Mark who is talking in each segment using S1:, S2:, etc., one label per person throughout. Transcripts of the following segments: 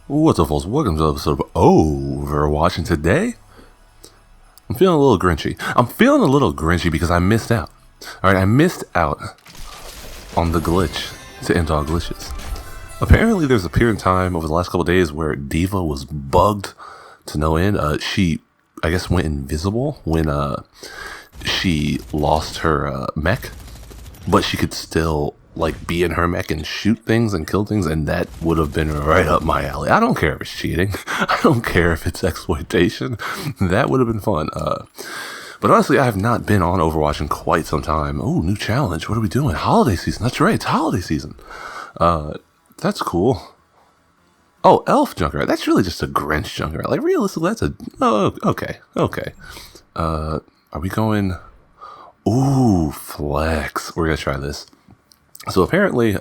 S1: What's up, folks? Welcome to the episode of Overwatch, and today I'm feeling a little grinchy. Because I missed out. Alright, I missed out on the glitch to end all glitches. Apparently, there's a period of time over the last couple of days where Diva was bugged to no end. She, I guess, went invisible when she lost her mech, but she could still be in her mech and shoot things and kill things, and that would have been right up my alley. I don't care if it's cheating. I don't care if it's exploitation. That would have been fun. But honestly, I have not been on Overwatch in quite some time. Oh, new challenge. What are we doing? Holiday season. That's right. It's holiday season. That's cool. Oh, Elf Junker. That's really just a Grinch Junker. Realistically, that's a... Oh, okay. Are we going... Ooh, flex. We're going to try this. So apparently,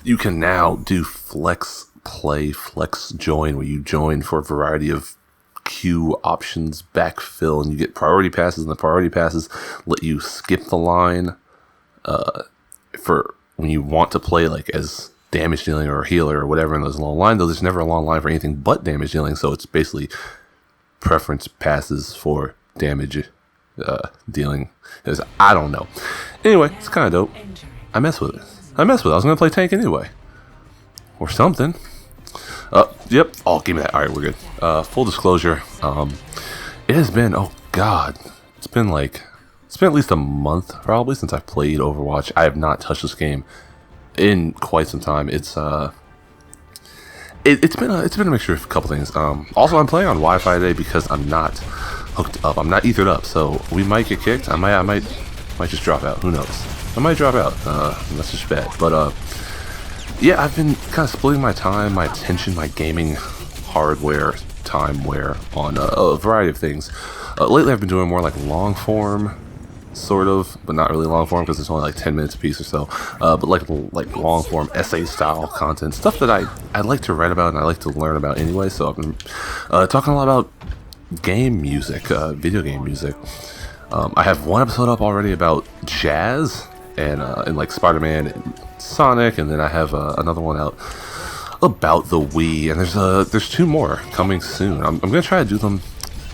S1: you can now do flex play, flex join, where you join for a variety of queue options, backfill, and you get priority passes, and the priority passes let you skip the line for when you want to play as damage dealing or healer or whatever in those long line. Though there's never a long line for anything but damage dealing, so it's basically preference passes for damage dealing. I don't know. Anyway, it's kind of dope. I mess with it. I was going to play tank anyway. Or something. Yep. Oh, give me that. Alright, we're good. Full disclosure. It has been, oh god. It's been at least a month probably since I've played Overwatch. I have not touched this game in quite some time. It's been a mixture of a couple things. Also, I'm playing on Wi-Fi today because I'm not hooked up. I'm not ethered up, so we might get kicked. I might just drop out. Who knows? I might drop out. That's just bad. But yeah, I've been kind of splitting my time, my attention, my gaming hardware timeware on a variety of things. Lately, I've been doing more long form, sort of, but not really long form because it's only 10 minutes a piece or so. But like long form essay style content, stuff that I like to write about and I like to learn about anyway. So I've been talking a lot about game music, video game music. I have one episode up already about jazz and Spider-Man and Sonic, and then I have another one out about the Wii, and there's two more coming soon. I'm gonna try to do them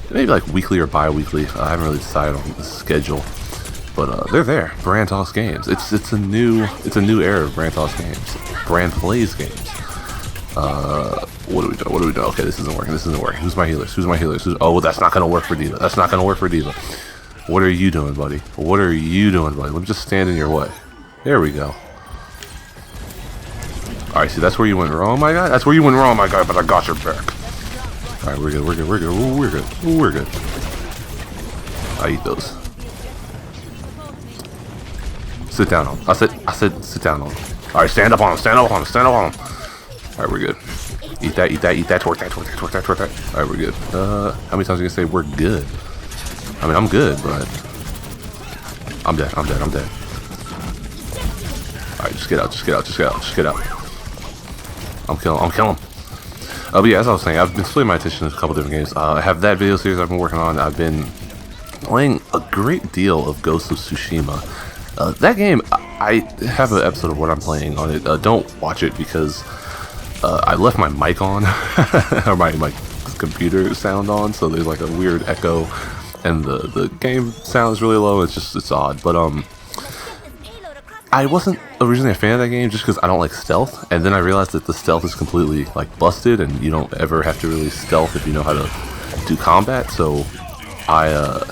S1: maybe weekly or bi-weekly. I haven't really decided on the schedule, but they're there. BranTalks games. It's a new era of BranTalks games. Brand plays games. What do we do? Okay, this isn't working. Who's my healers? Oh, well, that's not gonna work for Diva. What are you doing, buddy? Let me just stand in your way. There we go. Alright, see, that's where you went wrong, my guy? But I got your back. Alright, we're good. I eat those. Sit down on him. I said sit down on him. Alright, stand up on him. Alright, we're good. Eat that, twerk that. Alright, we're good. How many times are you gonna say we're good? I mean, I'm good, but I'm dead. Alright, just get out. I'm killing him. But yeah, as I was saying, I've been splitting my attention to a couple different games. I have that video series I've been working on. I've been playing a great deal of Ghost of Tsushima. That game, I have an episode of what I'm playing on it. Don't watch it because I left my mic on, or my computer sound on, so there's a weird echo. And the game sounds really low. It's odd. But I wasn't originally a fan of that game just because I don't like stealth. And then I realized that the stealth is completely busted, and you don't ever have to really stealth if you know how to do combat. So I've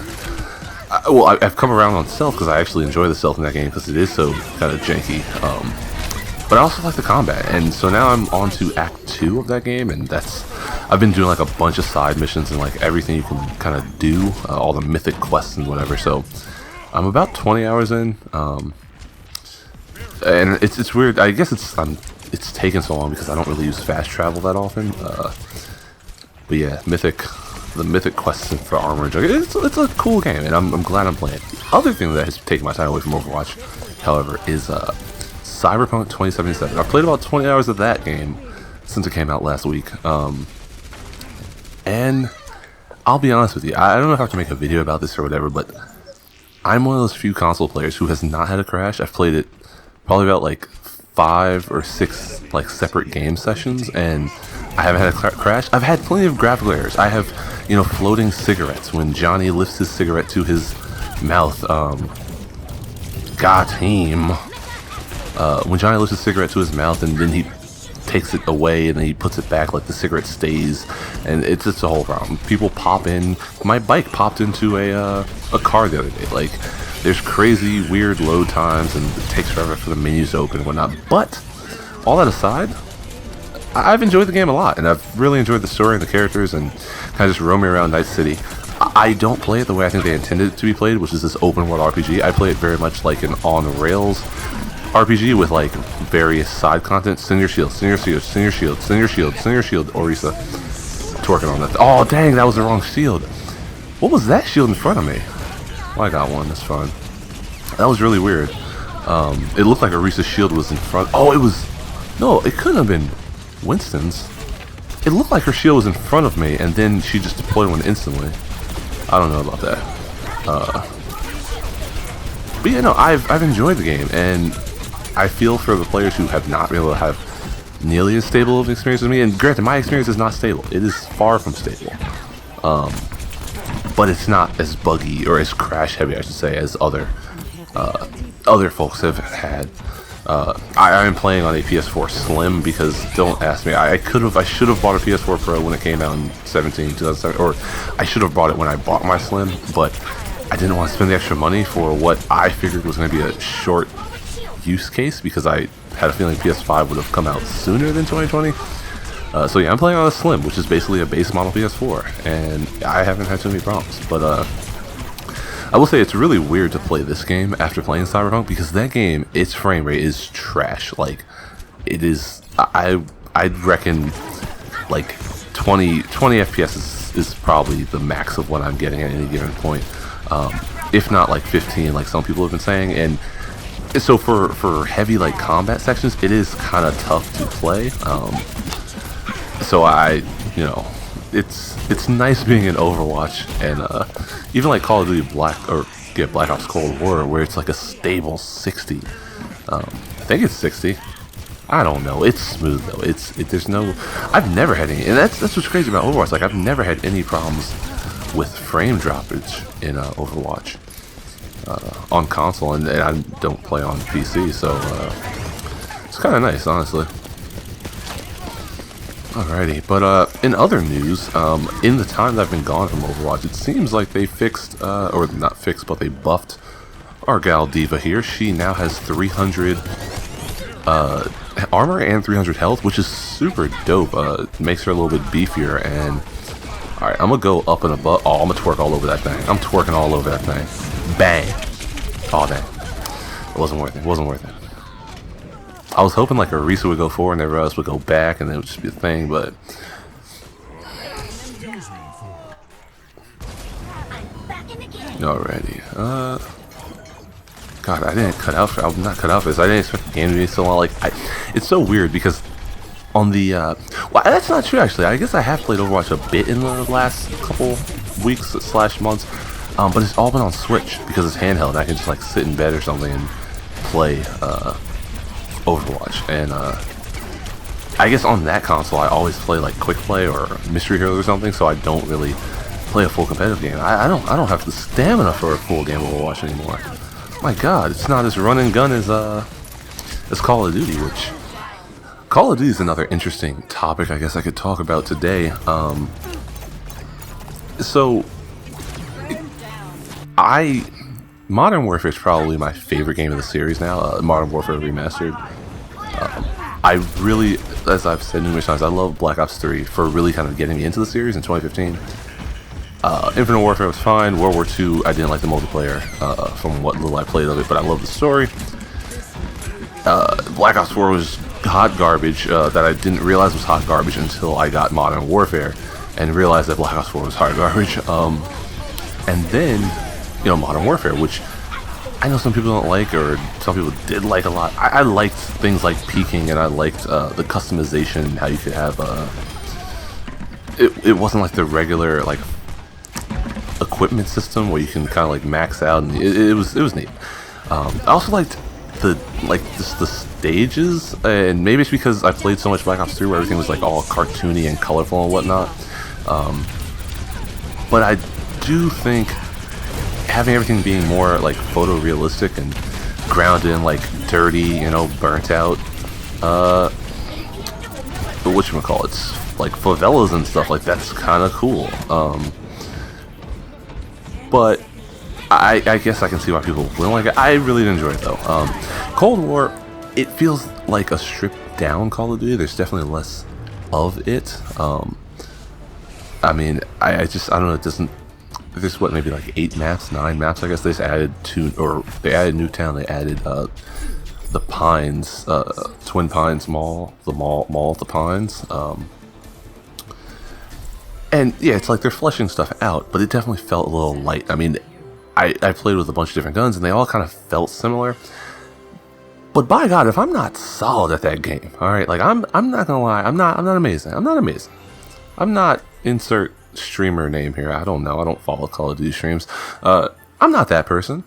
S1: come around on stealth because I actually enjoy the stealth in that game because it is so kind of janky. But I also like the combat, and so now I'm on to Act 2 of that game, and I've been doing a bunch of side missions and everything you can kind of do, all the mythic quests and whatever. So I'm about 20 hours in, and it's weird. I guess it's taken so long because I don't really use fast travel that often. But yeah, the mythic quests for armor and jug. It's a cool game, and I'm glad I'm playing it. The other thing that has taken my time away from Overwatch, however, is Cyberpunk 2077. I've played about 20 hours of that game since it came out last week. And I'll be honest with you, I don't know if I have to make a video about this or whatever, but I'm one of those few console players who has not had a crash. I've played it probably about 5 or 6 separate game sessions, and I haven't had a crash. I've had plenty of graphical errors. I have, you know, floating cigarettes when Johnny lifts his cigarette to his mouth. Got him. When Johnny lifts his cigarette to his mouth and then he takes it away and then he puts it back, like the cigarette stays, and it's a whole problem. People pop in. My bike popped into a car the other day. Like, there's crazy, weird load times, and it takes forever for the menus to open and whatnot. But all that aside, I've enjoyed the game a lot, and I've really enjoyed the story and the characters, and kind of just roaming around Night City. I don't play it the way I think they intended it to be played, which is this open world RPG. I play it very much like an on-rails RPG with like various side content. Send your shield, send your shield, send your shield, send your shield, send your shield. Orisa twerking on that. Oh dang, that was the wrong shield. What was that shield in front of me? Well, I got one. That's fine. That was really weird. It looked like Orisa's shield was in front. Oh, it was. No, it couldn't have been Winston's. It looked like her shield was in front of me, and then she just deployed one instantly. I don't know about that. But yeah, no, I've enjoyed the game, and I feel for the players who have not been able to have nearly as stable of an experience as me. And granted, my experience is not stable. It is far from stable. But it's not as buggy or as crash heavy, I should say, as other folks have had. I am playing on a PS4 Slim because, don't ask me, I should have bought a PS4 Pro when it came out in 2007, or I should have bought it when I bought my Slim, but I didn't want to spend the extra money for what I figured was going to be a short use case, because I had a feeling PS5 would have come out sooner than 2020. So yeah, I'm playing on a Slim, which is basically a base model PS4, and I haven't had too many problems, but I will say it's really weird to play this game after playing Cyberpunk, because that game, its frame rate is trash. Like, it is, I'd reckon like 20 FPS is probably the max of what I'm getting at any given point, if not like 15 like some people have been saying. And so for heavy like combat sections, it is kind of tough to play. So you know, it's nice being in Overwatch, and even like Call of Duty Black Ops Cold War, where it's like a stable 60. I think it's 60. I don't know. It's smooth though. There's no. I've never had any, and that's what's crazy about Overwatch. Like, I've never had any problems with frame droppage in Overwatch on console, and I don't play on PC, so it's kind of nice, honestly. Alrighty, but in other news, in the time that I've been gone from Overwatch, it seems like they fixed, or not fixed, but they buffed our gal Diva here. She now has 300 armor and 300 health, which is super dope. Makes her a little bit beefier. And alright, I'm gonna go up and above. Oh, I'm gonna twerk all over that thing. I'm twerking all over that thing. Bang! Oh dang, it wasn't worth it. It wasn't worth it. I was hoping like Orisa would go forward and everyone else would go back, and it would just be a thing, but alrighty. God, I didn't cut out for. I'm not cut out for this. I didn't expect the game to be so long. Like, it's so weird because on the well, that's not true actually. I guess I have played Overwatch a bit in the last couple weeks / months, but it's all been on Switch because it's handheld, and I can just like sit in bed or something and play Overwatch. And I guess on that console I always play like quick play or Mystery Heroes or something, so I don't really play a full competitive game. I don't have the stamina for a full game of Overwatch anymore. My God, it's not as run and gun as Call of Duty, which Call of Duty is another interesting topic I guess I could talk about today. So Modern Warfare is probably my favorite game of the series now. Modern Warfare Remastered. I really, as I've said numerous times, I love Black Ops 3 for really kind of getting me into the series in 2015. Infinite Warfare was fine. World War II, I didn't like the multiplayer from what little I played of it, but I love the story. Black Ops 4 was hot garbage that I didn't realize was hot garbage until I got Modern Warfare and realized that Black Ops 4 was hot garbage. And then, you know, Modern Warfare, which I know some people don't like, or some people did like a lot. I liked things like peeking, and I liked the customization, how you could have it wasn't like the regular like equipment system where you can kind of like max out, and it was neat. I also liked the stages, and maybe it's because I played so much Black Ops 3 where everything was like all cartoony and colorful and whatnot. But I do think having everything being more like photorealistic and grounded in like dirty, you know, burnt out, whatchamacallits, like favelas and stuff, like that's kind of cool. But I guess I can see why people wouldn't like it. I really did enjoy it though. Cold War, it feels like a stripped down Call of Duty. There's definitely less of it. I mean, I don't know, it doesn't, there's what, maybe like 8 maps, 9 maps, I guess. They just added they added Newtown, they added the Pines, Twin Pines Mall, the Mall of the Pines. And yeah, it's like they're fleshing stuff out, but it definitely felt a little light. I mean, I played with a bunch of different guns and they all kind of felt similar. But by God, if I'm not solid at that game, alright, like I'm not gonna lie, I'm not amazing. I'm not insert streamer name here. I don't know. I don't follow Call of Duty streams. I'm not that person.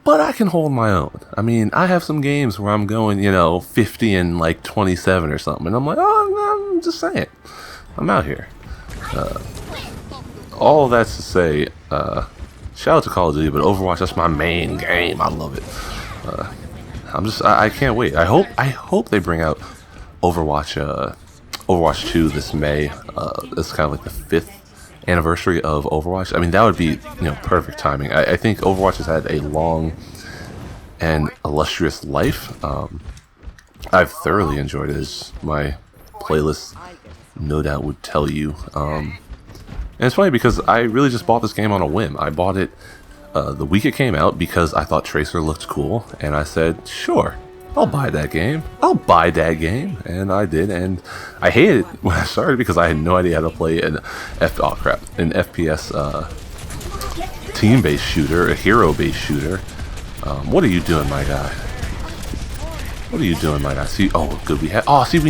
S1: But I can hold my own. I mean, I have some games where I'm going, you know, 50 and like 27 or something. And I'm like, oh, I'm just saying. I'm out here. All of that's to say, shout out to Call of Duty, but Overwatch, that's my main game. I love it. I can't wait. I hope they bring out Overwatch 2 this May. It's kind of like the 5th anniversary of Overwatch. I mean, that would be, you know, perfect timing. I think Overwatch has had a long and illustrious life. I've thoroughly enjoyed it, as my playlist no doubt would tell you. And it's funny because I really just bought this game on a whim. I bought it the week it came out because I thought Tracer looked cool, and I said, sure, I'll buy that game. And I did, and I hated it when I started because I had no idea how to play an FPS team-based shooter, a hero-based shooter. What are you doing, my guy? What are you doing, my guy? See, oh, good, we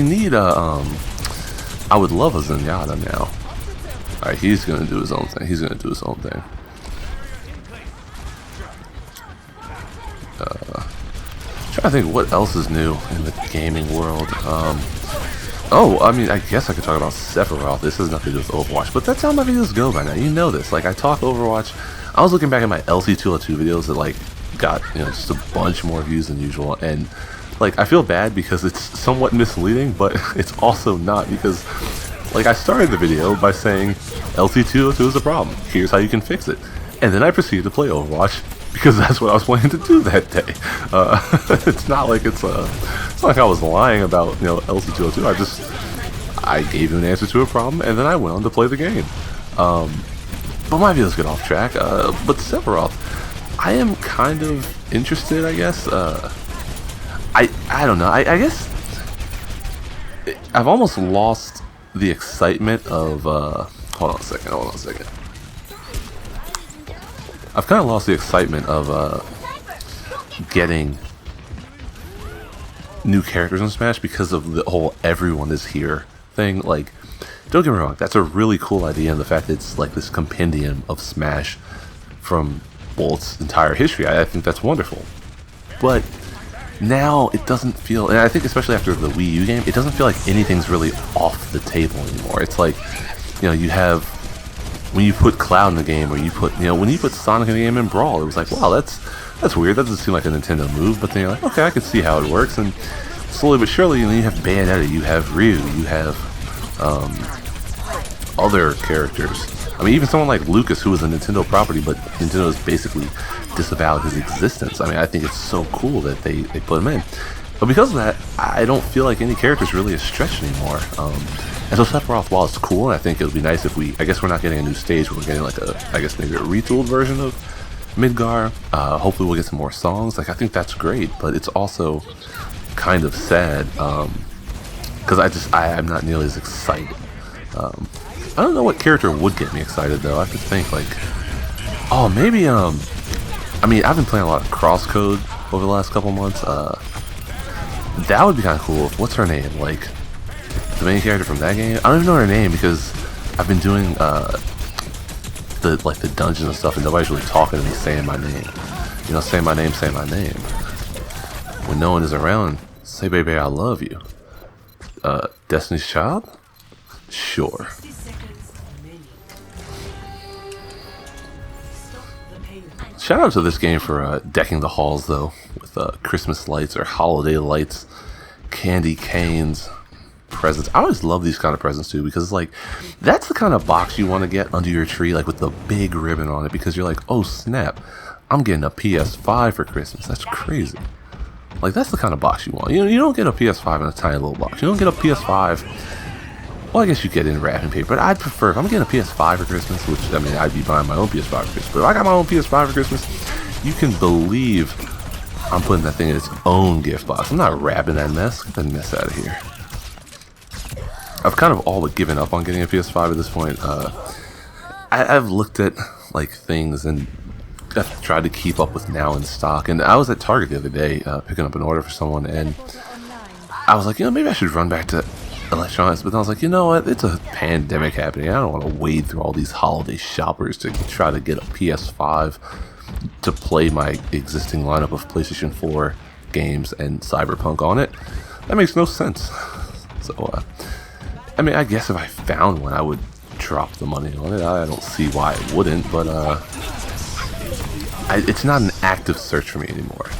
S1: need I would love a Zenyatta now. Alright, he's gonna do his own thing. Trying to think what else is new in the gaming world. I mean, I guess I could talk about Sephiroth. This has nothing to do with Overwatch, but that's how my videos go by now. You know this. Like, I talk Overwatch. I was looking back at my LC202 videos that, like, got, you know, just a bunch more views than usual, and, like, I feel bad because it's somewhat misleading, but it's also not, because, like, I started the video by saying LC202 is a problem. Here's how you can fix it. And then I proceeded to play Overwatch, because that's what I was planning to do that day. It's not like it's not like I was lying about, you know, LC202. I gave you an answer to a problem, and then I went on to play the game. But my videos get off track. But Sephiroth, I am kind of interested, I guess. I don't know. I guess I've almost lost the excitement of. Hold on a second. I've kind of lost the excitement of getting new characters in Smash because of the whole everyone is here thing. Like, don't get me wrong, that's a really cool idea, and the fact that it's like this compendium of Smash from its entire history, I think that's wonderful. But now it doesn't feel, and I think especially after the Wii U game, it doesn't feel like anything's really off the table anymore. It's like, you know, you have, when you put Cloud in the game, or you put, you know, when you put Sonic in the game in Brawl, it was like, wow, that's weird. That doesn't seem like a Nintendo move. But then you're like, okay, I can see how it works. And slowly but surely, you know, you have Bayonetta, you have Ryu, you have other characters. I mean, even someone like Lucas, who was a Nintendo property, but Nintendo's basically disavowed his existence. I mean, I think it's so cool that they put him in. But because of that, I don't feel like any character's really a stretch anymore. And so Sephiroth, while it's cool, and I think it would be nice if I guess we're not getting a new stage, we're getting like I guess maybe a retooled version of Midgar. Hopefully we'll get some more songs. Like, I think that's great, but it's also kind of sad, because I'm not nearly as excited. I don't know what character would get me excited, though. I have to think, like, oh, maybe, I mean, I've been playing a lot of Crosscode over the last couple months. That would be kind of cool. What's her name? Like, the main character from that game? I don't even know her name because I've been doing the dungeons and stuff, and nobody's really talking to me saying my name. You know, say my name. when no one is around, say baby I love you. Destiny's Child? Sure. Shout out to this game for decking the halls though, with Christmas lights or holiday lights, candy canes, presents. I always love these kind of presents too, because like that's the kind of box you want to get under your tree, like with the big ribbon on it, because you're like, oh snap, I'm getting a PS5 for Christmas. That's crazy. Like that's the kind of box you want. You don't get a PS5 in a tiny little box. You don't get a PS5. Well, I guess you get it in wrapping paper, but I'd prefer if I'm getting a PS5 for Christmas, which I mean I'd be buying my own PS5 for Christmas. But if I got my own PS5 for Christmas, you can believe I'm putting that thing in its own gift box. I'm not wrapping that mess. Get that mess out of here. I've kind of all but given up on getting a PS5 at this point. I've looked at like things and I've tried to keep up with now in stock. And I was at Target the other day picking up an order for someone, and I was like, maybe I should run back to electronics. But then I was like, you know what? It's a pandemic happening. I don't want to wade through all these holiday shoppers to try to get a PS5 to play my existing lineup of PlayStation 4 games and Cyberpunk on it. That makes no sense. So, I mean, I guess if I found one, I would drop the money on it. I don't see why I wouldn't, but it's not an active search for me anymore.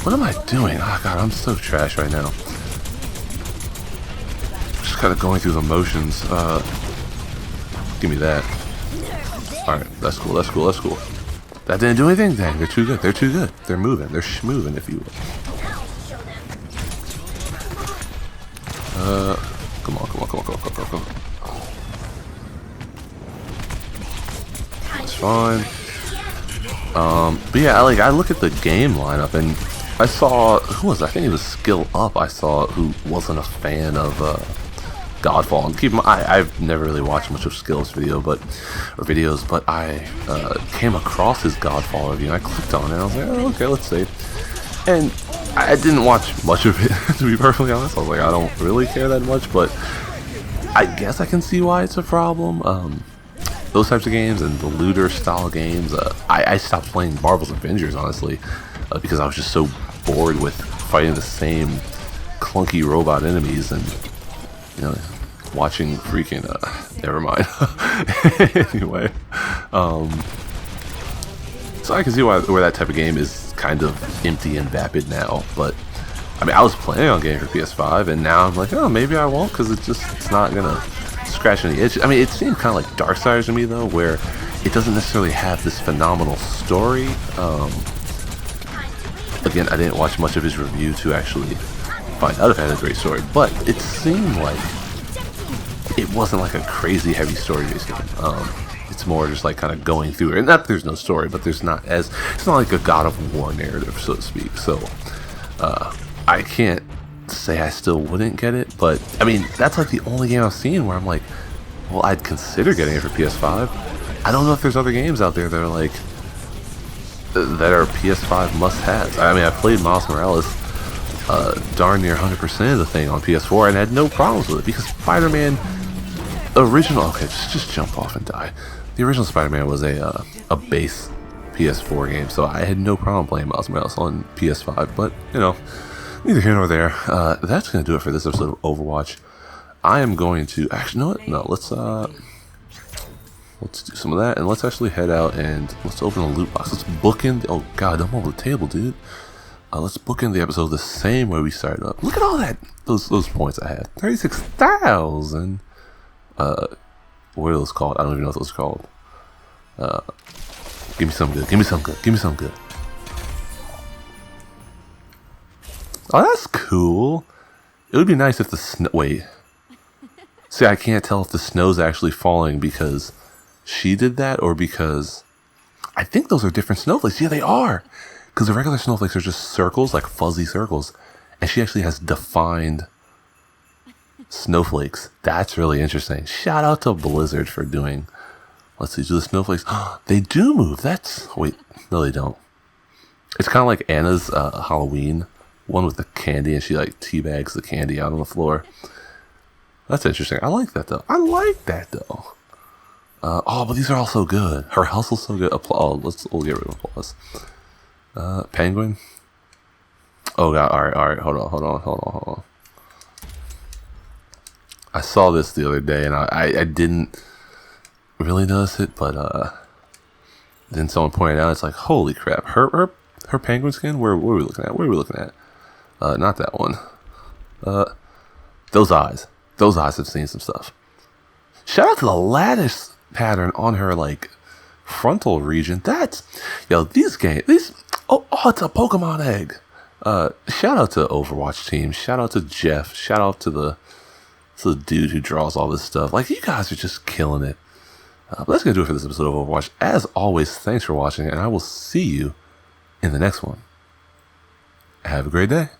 S1: What am I doing? Oh god, I'm so trash right now. Just kind of going through the motions. Give me that. Alright, that's cool, that's cool, that's cool. That didn't do anything then. They're too good, they're too good. They're moving, they're schmoving, if you will. Come on, come on, come on, come on, come on, come on. It's fine. But yeah, I look at the game lineup and I saw, who was it? I think it was Skill Up I saw, who wasn't a fan of Godfall. And keep in mind, I've never really watched much of Skill's videos, but I came across his Godfall review and I clicked on it and I was like, oh, okay, let's see. And I didn't watch much of it, to be perfectly honest. I was like, I don't really care that much, but I guess I can see why it's a problem. Those types of games and the looter style games, I stopped playing Marvel's Avengers, honestly, because I was just so bored with fighting the same clunky robot enemies and, watching freaking, never mind. Anyway, so I can see where that type of game is kind of empty and vapid now, but I mean, I was planning on getting for PS5, and now I'm like, oh, maybe I won't, because it's not gonna scratch any itch. I mean, it seemed kind of like Darksiders to me though, where it doesn't necessarily have this phenomenal story. Again, I didn't watch much of his review to actually find out if it had a great story, but it seemed like it wasn't like a crazy heavy story-based game. It's more just like kind of going through it. And not that there's no story, but it's not like a God of War narrative, so to speak. So I can't say I still wouldn't get it, but I mean, that's like the only game I've seen where I'm like, well, I'd consider getting it for PS5. I don't know if there's other games out there that are like that are PS5 must-haves. I mean, I played Miles Morales darn near 100% of the thing on PS4 and had no problems with it, because Spider-Man original, okay, just jump off and die. The original Spider-Man was a base PS4 game, so I had no problem playing Miles Morales on PS5, but neither here nor there. That's going to do it for this episode of Overwatch. I am going to actually, you know what? No, let's do some of that, and let's actually head out and let's open a loot box. Let's book in. Oh god, don't move the table, dude. Let's book in the episode the same way we started up. Look at all that. Those points I had. 36,000. What are those called? I don't even know what those are called. Give me some good. Give me some good. Give me some good. Oh, that's cool. It would be nice if the snow... Wait. See, I can't tell if the snow's actually falling because she did that or because... I think those are different snowflakes. Yeah, they are. Because the regular snowflakes are just circles, like fuzzy circles. And she actually has defined snowflakes. That's really interesting. Shout out to Blizzard for doing... Let's see, do the snowflakes... They do move. That's... Wait, no they don't. It's kind of like Anna's Halloween one with the candy, and she like teabags the candy out on the floor. That's interesting. I like that though. Oh, but these are all so good. Her hustle's so good. Applause. We'll get rid of applause. Penguin. Oh god, alright, hold on. I saw this the other day and I didn't really notice it, but then someone pointed out, it's like, holy crap, her penguin skin? Where are we looking at? Where are we looking at? Not that one. Those eyes. Those eyes have seen some stuff. Shout out to the lattice pattern on her, like, frontal region. That's, yo, these, oh, it's a Pokemon egg. Shout out to Overwatch team. Shout out to Jeff. Shout out to the dude who draws all this stuff. Like, you guys are just killing it. But that's going to do it for this episode of Overwatch. As always, thanks for watching, and I will see you in the next one. Have a great day.